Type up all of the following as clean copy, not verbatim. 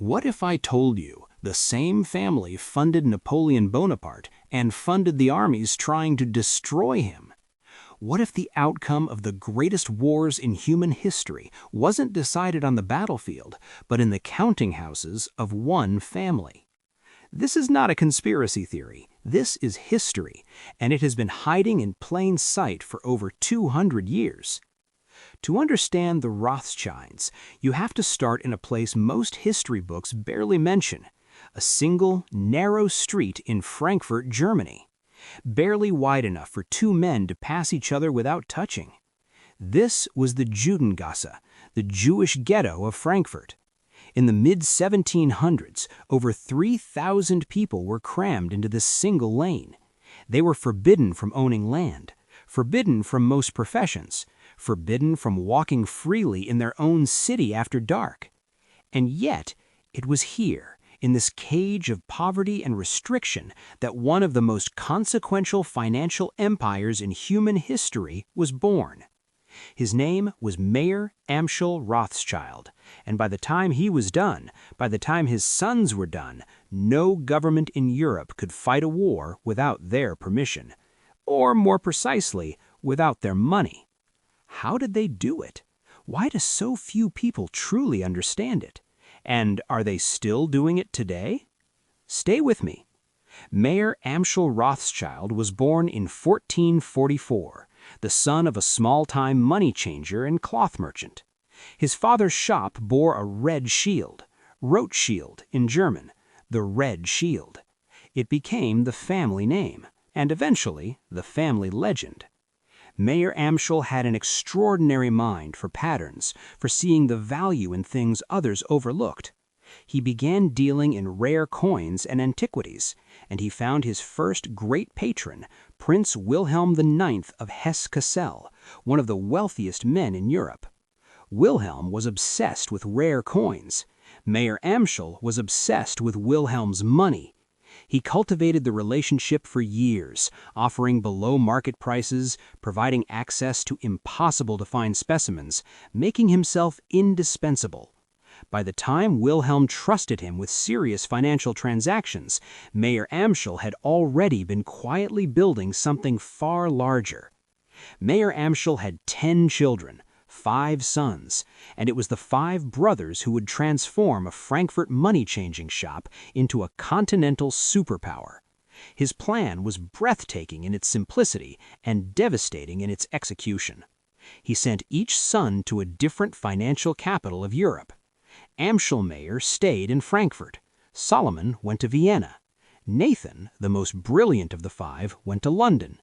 What if I told you the same family funded Napoleon Bonaparte and funded the armies trying to destroy him? What if the outcome of the greatest wars in human history wasn't decided on the battlefield, but in the counting houses of one family? This is not a conspiracy theory. This is history, and it has been hiding in plain sight for over 200 years. To understand the Rothschilds, you have to start in a place most history books barely mention: a single, narrow street in Frankfurt, Germany, barely wide enough for two men to pass each other without touching. This was the Judengasse, the Jewish ghetto of Frankfurt. In the mid-1700s, over 3,000 people were crammed into this single lane. They were forbidden from owning land, forbidden from most professions, forbidden from walking freely in their own city after dark. And yet, it was here, in this cage of poverty and restriction, that one of the most consequential financial empires in human history was born. His name was Mayer Amschel Rothschild, and by the time he was done, by the time his sons were done, no government in Europe could fight a war without their permission, or more precisely, without their money. How did they do it? Why do so few people truly understand it? And are they still doing it today? Stay with me. Mayer Amschel Rothschild was born in 1444, the son of a small-time money changer and cloth merchant. His father's shop bore a red shield, Rothschild in German, the Red Shield. It became the family name, and eventually the family legend. Mayer Amschel had an extraordinary mind for patterns, for seeing the value in things others overlooked. He began dealing in rare coins and antiquities, and he found his first great patron, Prince Wilhelm IX of Hesse-Kassel, one of the wealthiest men in Europe. Wilhelm was obsessed with rare coins. Mayer Amschel was obsessed with Wilhelm's money. He cultivated the relationship for years, offering below-market prices, providing access to impossible-to-find specimens, making himself indispensable. By the time Wilhelm trusted him with serious financial transactions, Mayer Amschel had already been quietly building something far larger. Mayer Amschel had 10 children, 5 sons, and it was the 5 brothers who would transform a Frankfurt money-changing shop into a continental superpower. His plan was breathtaking in its simplicity and devastating in its execution. He sent each son to a different financial capital of Europe. Amschel Mayer stayed in Frankfurt. Solomon went to Vienna. Nathan, the most brilliant of the 5, went to London.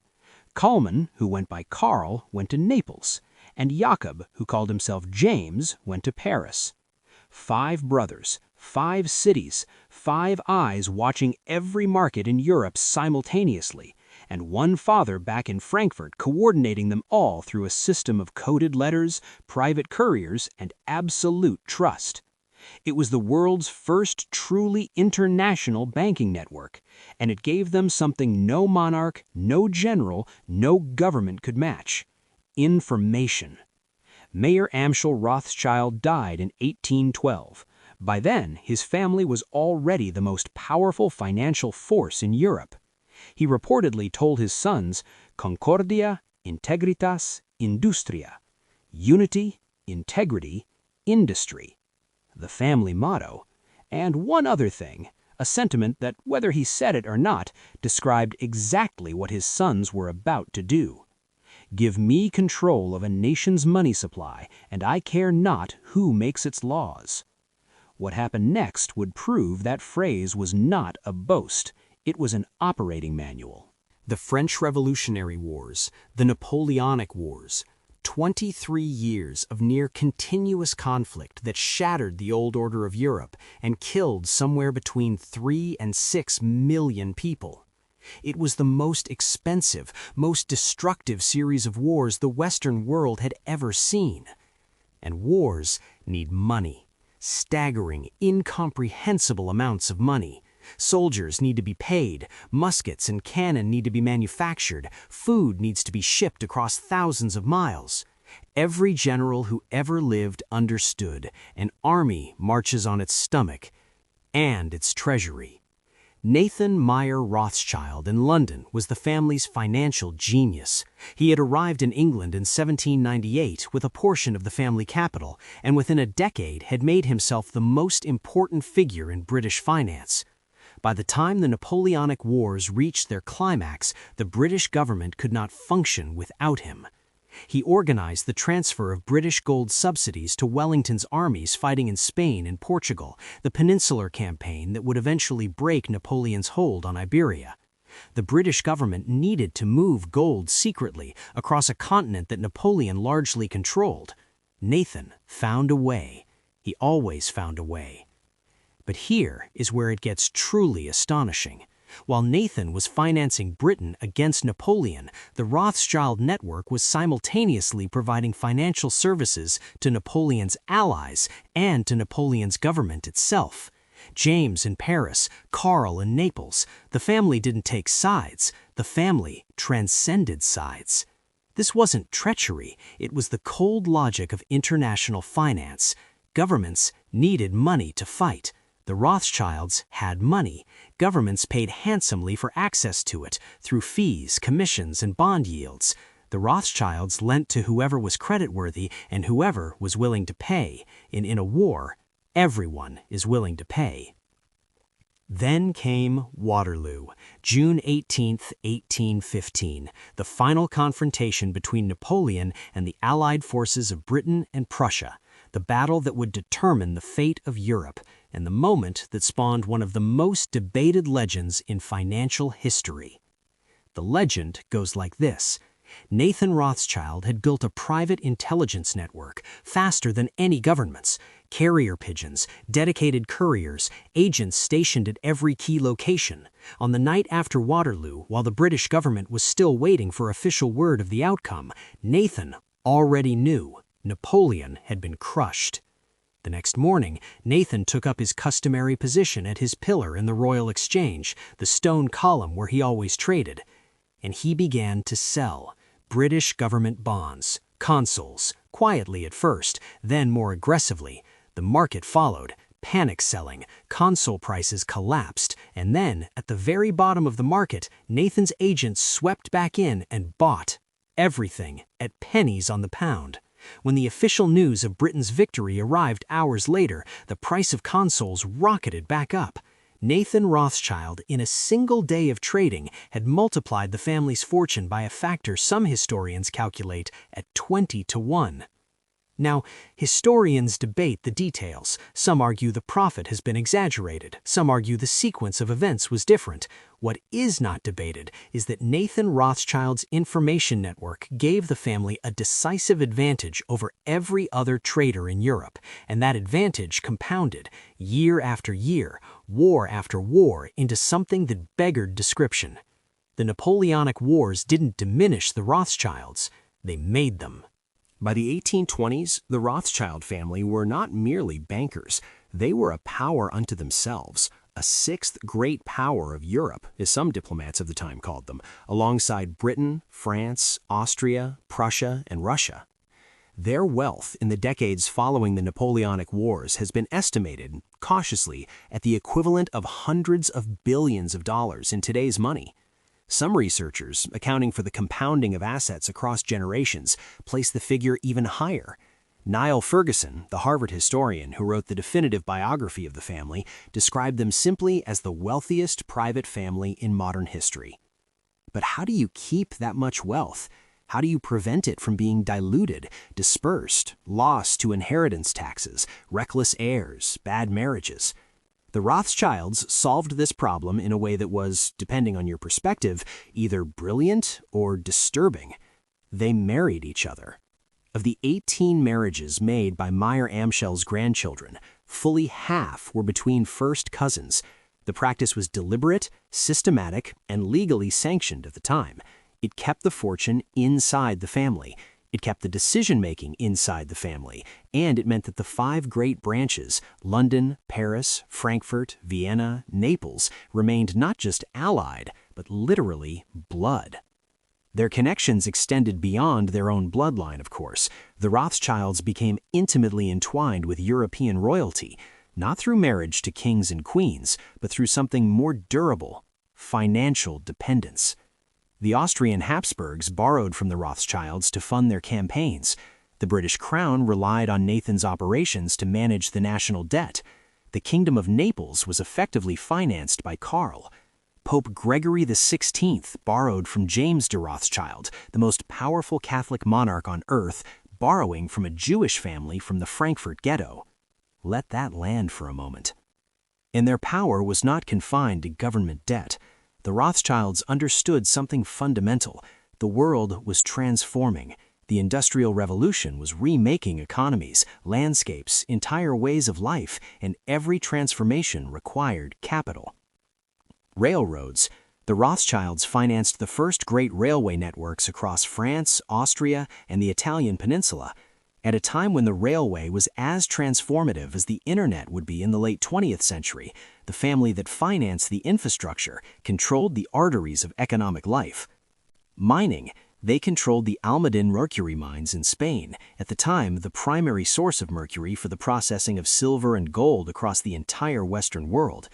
Kalman, who went by Karl, went to Naples. And Jacob, who called himself James, went to Paris. 5 brothers, 5 cities, 5 eyes watching every market in Europe simultaneously, and one father back in Frankfurt coordinating them all through a system of coded letters, private couriers, and absolute trust. It was the world's first truly international banking network, and it gave them something no monarch, no general, no government could match: information. Mayer Amschel Rothschild died in 1812. By then, his family was already the most powerful financial force in Europe. He reportedly told his sons, Concordia, Integritas, Industria, unity, integrity, industry, the family motto, and one other thing, a sentiment that, whether he said it or not, described exactly what his sons were about to do. Give me control of a nation's money supply, and I care not who makes its laws. What happened next would prove that phrase was not a boast. It was an operating manual. The French Revolutionary Wars, the Napoleonic Wars, 23 years of near continuous conflict that shattered the old order of Europe and killed somewhere between 3 and 6 million people. It was the most expensive, most destructive series of wars the Western world had ever seen. And wars need money. Staggering, incomprehensible amounts of money. Soldiers need to be paid, muskets and cannon need to be manufactured, food needs to be shipped across thousands of miles. Every general who ever lived understood: an army marches on its stomach, and its treasury. Nathan Mayer Rothschild in London was the family's financial genius. He had arrived in England in 1798 with a portion of the family capital, and within a decade had made himself the most important figure in British finance. By the time the Napoleonic Wars reached their climax, the British government could not function without him. He organized the transfer of British gold subsidies to Wellington's armies fighting in Spain and Portugal, the Peninsular Campaign that would eventually break Napoleon's hold on Iberia. The British government needed to move gold secretly across a continent that Napoleon largely controlled. Nathan found a way. He always found a way. But here is where it gets truly astonishing. While Nathan was financing Britain against Napoleon, the Rothschild network was simultaneously providing financial services to Napoleon's allies and to Napoleon's government itself. James in Paris, Karl in Naples. The family didn't take sides. The family transcended sides. This wasn't treachery. It was the cold logic of international finance. Governments needed money to fight. The Rothschilds had money. Governments paid handsomely for access to it, through fees, commissions, and bond yields. The Rothschilds lent to whoever was creditworthy and whoever was willing to pay. In a war, everyone is willing to pay. Then came Waterloo, June 18, 1815, the final confrontation between Napoleon and the Allied forces of Britain and Prussia, the battle that would determine the fate of Europe, and the moment that spawned one of the most debated legends in financial history. The legend goes like this. Nathan Rothschild had built a private intelligence network faster than any government's. Carrier pigeons, dedicated couriers, agents stationed at every key location. On the night after Waterloo, while the British government was still waiting for official word of the outcome, Nathan already knew Napoleon had been crushed. The next morning, Nathan took up his customary position at his pillar in the Royal Exchange, the stone column where he always traded, and he began to sell British government bonds, consols, quietly at first, then more aggressively. The market followed, panic selling, console prices collapsed, and then, at the very bottom of the market, Nathan's agents swept back in and bought everything at pennies on the pound. When the official news of Britain's victory arrived hours later, the price of consoles rocketed back up. Nathan Rothschild, in a single day of trading, had multiplied the family's fortune by a factor some historians calculate at 20 to 1. Now, historians debate the details. Some argue the profit has been exaggerated. Some argue the sequence of events was different. What is not debated is that Nathan Rothschild's information network gave the family a decisive advantage over every other trader in Europe, and that advantage compounded, year after year, war after war, into something that beggared description. The Napoleonic Wars didn't diminish the Rothschilds, they made them. By the 1820s, the Rothschild family were not merely bankers. They were a power unto themselves, a sixth great power of Europe, as some diplomats of the time called them, alongside Britain, France, Austria, Prussia, and Russia. Their wealth in the decades following the Napoleonic Wars has been estimated, cautiously, at the equivalent of hundreds of billions of dollars in today's money. Some researchers, accounting for the compounding of assets across generations, place the figure even higher. Niall Ferguson, the Harvard historian who wrote the definitive biography of the family, described them simply as the wealthiest private family in modern history. But how do you keep that much wealth? How do you prevent it from being diluted, dispersed, lost to inheritance taxes, reckless heirs, bad marriages? The Rothschilds solved this problem in a way that was, depending on your perspective, either brilliant or disturbing. They married each other. Of the 18 marriages made by Mayer Amschel's grandchildren, fully half were between first cousins. The practice was deliberate, systematic, and legally sanctioned at the time. It kept the fortune inside the family. It kept the decision-making inside the family, and it meant that the 5 great branches, London, Paris, Frankfurt, Vienna, Naples, remained not just allied, but literally blood. Their connections extended beyond their own bloodline, of course. The Rothschilds became intimately entwined with European royalty. not through marriage to kings and queens, but through something more durable: financial dependence. The Austrian Habsburgs borrowed from the Rothschilds to fund their campaigns. The British Crown relied on Nathan's operations to manage the national debt. The Kingdom of Naples was effectively financed by Karl. Pope Gregory XVI borrowed from James de Rothschild, the most powerful Catholic monarch on earth, borrowing from a Jewish family from the Frankfurt ghetto. Let that land for a moment. And their power was not confined to government debt. The Rothschilds understood something fundamental. The world was transforming. The Industrial Revolution was remaking economies, landscapes, entire ways of life, and every transformation required capital. Railroads. The Rothschilds financed the first great railway networks across France, Austria, and the Italian peninsula, at a time when the railway was as transformative as the internet would be in the late 20th century. The family that financed the infrastructure controlled the arteries of economic life. Mining. They controlled the Almaden mercury mines in Spain, at the time the primary source of mercury for the processing of silver and gold across the entire Western world.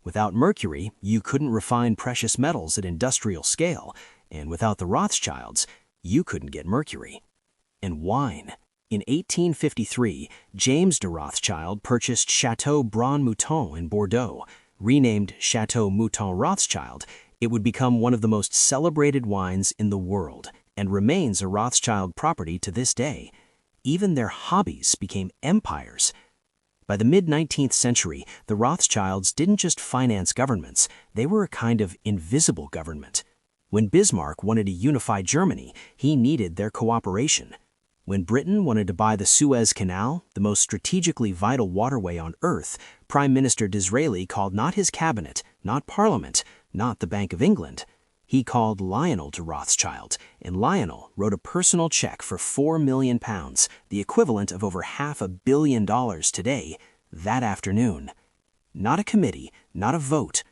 Without mercury, you couldn't refine precious metals at industrial scale, and without the Rothschilds, you couldn't get mercury. And wine. In 1853, James de Rothschild purchased Chateau Brun Mouton in Bordeaux. Renamed Chateau Mouton Rothschild, it would become one of the most celebrated wines in the world, and remains a Rothschild property to this day. Even their hobbies became empires. By the mid-19th century, the Rothschilds didn't just finance governments, they were a kind of invisible government. When Bismarck wanted to unify Germany, he needed their cooperation. When Britain wanted to buy the Suez Canal, the most strategically vital waterway on Earth, Prime Minister Disraeli called not his cabinet, not Parliament, not the Bank of England. He called Lionel de Rothschild, and Lionel wrote a personal check for £4 million, the equivalent of over $500 million today, that afternoon. Not a committee, not a vote.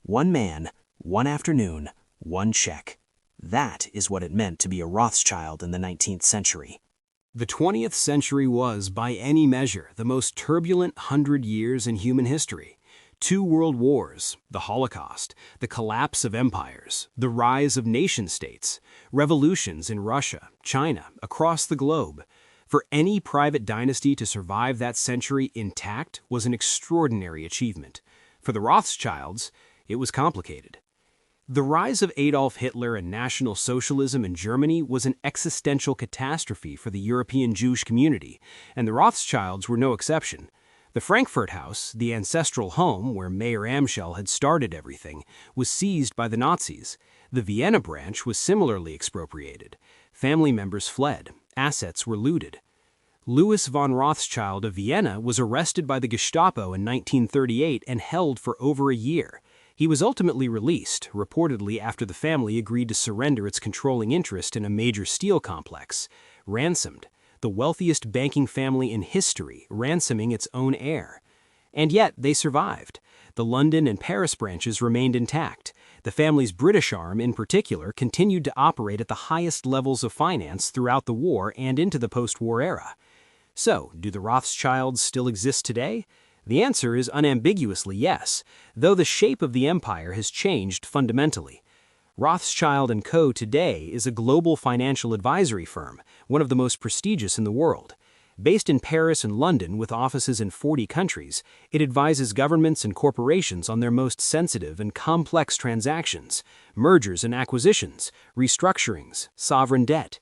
One man, one afternoon, one check. That is what it meant to be a Rothschild in the 19th century. The 20th century was, by any measure, the most turbulent 100 years in human history. 2 world wars, the Holocaust, the collapse of empires, the rise of nation-states, revolutions in Russia, China, across the globe. For any private dynasty to survive that century intact was an extraordinary achievement. For the Rothschilds, it was complicated. The rise of Adolf Hitler and National Socialism in Germany was an existential catastrophe for the European Jewish community, and the Rothschilds were no exception. The Frankfurt house, the ancestral home where Mayer Amschel had started everything, was seized by the Nazis. The Vienna branch was similarly expropriated. Family members fled. Assets were looted. Louis von Rothschild of Vienna was arrested by the Gestapo in 1938 and held for over a year. He was ultimately released, reportedly after the family agreed to surrender its controlling interest in a major steel complex. Ransomed. The wealthiest banking family in history, ransoming its own heir. And yet, they survived. The London and Paris branches remained intact. The family's British arm, in particular, continued to operate at the highest levels of finance throughout the war and into the post-war era. So, do the Rothschilds still exist today? The answer is unambiguously yes, though the shape of the empire has changed fundamentally. Rothschild & Co. today is a global financial advisory firm, one of the most prestigious in the world. Based in Paris and London with offices in 40 countries, it advises governments and corporations on their most sensitive and complex transactions, mergers and acquisitions, restructurings, sovereign debt.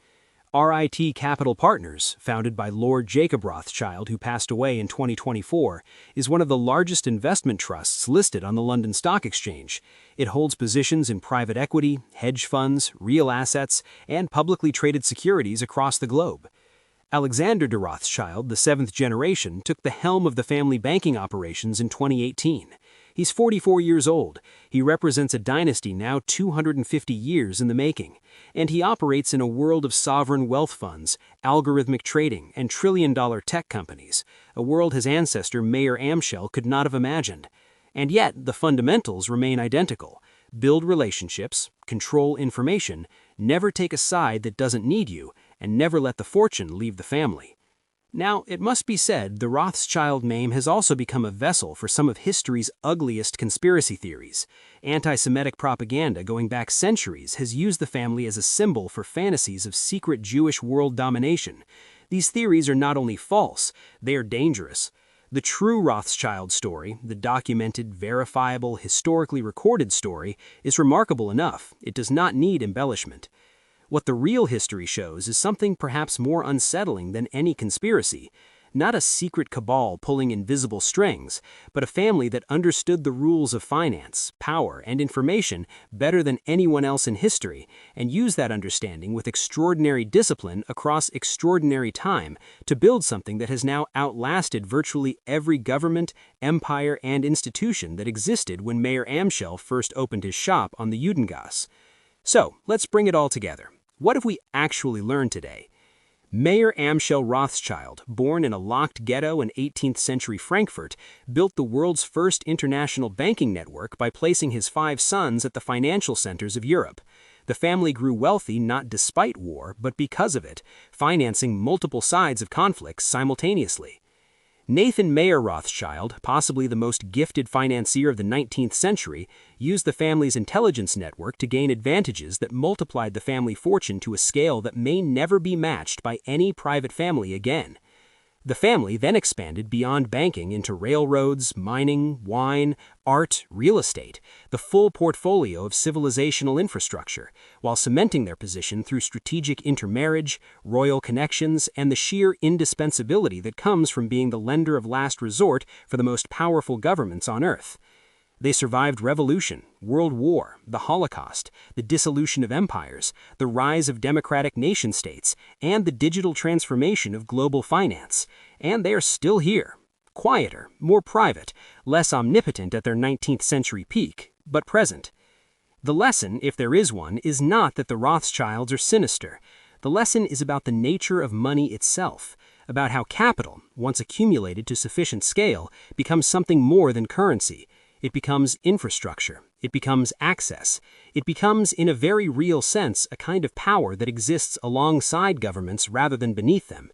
RIT Capital Partners, founded by Lord Jacob Rothschild, who passed away in 2024, is one of the largest investment trusts listed on the London Stock Exchange. It holds positions in private equity, hedge funds, real assets, and publicly traded securities across the globe. Alexander de Rothschild, the 7th generation, took the helm of the family banking operations in 2018. He's 44 years old. He represents a dynasty now 250 years in the making, and he operates in a world of sovereign wealth funds, algorithmic trading, and trillion-dollar tech companies, a world his ancestor Mayer Amschel could not have imagined. And yet, the fundamentals remain identical. Build relationships, control information, never take a side that doesn't need you, and never let the fortune leave the family. Now, it must be said, the Rothschild name has also become a vessel for some of history's ugliest conspiracy theories. Anti-Semitic propaganda going back centuries has used the family as a symbol for fantasies of secret Jewish world domination. These theories are not only false, they are dangerous. The true Rothschild story, the documented, verifiable, historically recorded story, is remarkable enough. It does not need embellishment. What the real history shows is something perhaps more unsettling than any conspiracy. Not a secret cabal pulling invisible strings, but a family that understood the rules of finance, power, and information better than anyone else in history, and used that understanding with extraordinary discipline across extraordinary time to build something that has now outlasted virtually every government, empire, and institution that existed when Mayer Amschel first opened his shop on the Judengasse. So, let's bring it all together. What have we actually learned today? Mayer Amschel Rothschild, born in a locked ghetto in 18th century Frankfurt, built the world's first international banking network by placing his 5 sons at the financial centers of Europe. The family grew wealthy not despite war, but because of it, financing multiple sides of conflicts simultaneously. Nathan Mayer Rothschild, possibly the most gifted financier of the 19th century, used the family's intelligence network to gain advantages that multiplied the family fortune to a scale that may never be matched by any private family again. The family then expanded beyond banking into railroads, mining, wine, art, real estate, the full portfolio of civilizational infrastructure, while cementing their position through strategic intermarriage, royal connections, and the sheer indispensability that comes from being the lender of last resort for the most powerful governments on earth. They survived revolution, World War, the Holocaust, the dissolution of empires, the rise of democratic nation-states, and the digital transformation of global finance. And they are still here. Quieter, more private, less omnipotent at their 19th century peak, but present. The lesson, if there is one, is not that the Rothschilds are sinister. The lesson is about the nature of money itself, about how capital, once accumulated to sufficient scale, becomes something more than currency. It becomes infrastructure. It becomes access. It becomes, in a very real sense, a kind of power that exists alongside governments rather than beneath them.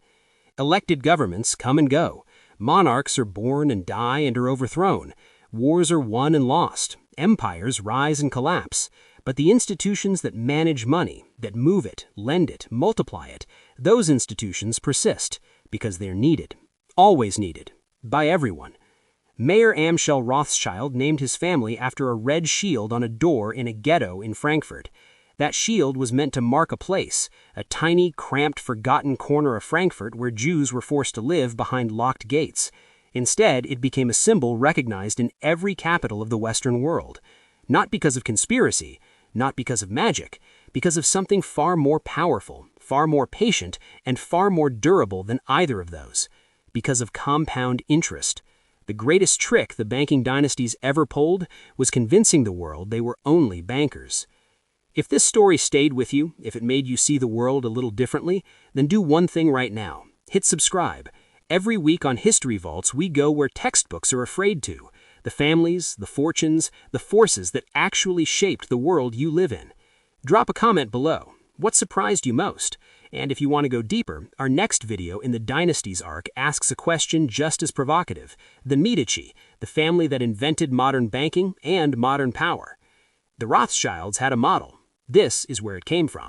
Elected governments come and go. Monarchs are born and die and are overthrown. Wars are won and lost. Empires rise and collapse. But the institutions that manage money, that move it, lend it, multiply it, those institutions persist because they're needed. Always needed. By everyone. Mayer Amschel Rothschild named his family after a red shield on a door in a ghetto in Frankfurt. That shield was meant to mark a place, a tiny, cramped, forgotten corner of Frankfurt where Jews were forced to live behind locked gates. Instead, it became a symbol recognized in every capital of the Western world. Not because of conspiracy, not because of magic, because of something far more powerful, far more patient, and far more durable than either of those. Because of compound interest. The greatest trick the banking dynasties ever pulled was convincing the world they were only bankers. If this story stayed with you, if it made you see the world a little differently, then do one thing right now. Hit subscribe. Every week on History Vaults, we go where textbooks are afraid to. The families, the fortunes, the forces that actually shaped the world you live in. Drop a comment below. What surprised you most? And if you want to go deeper, our next video in the Dynasties arc asks a question just as provocative. The Medici, the family that invented modern banking and modern power. The Rothschilds had a model. This is where it came from.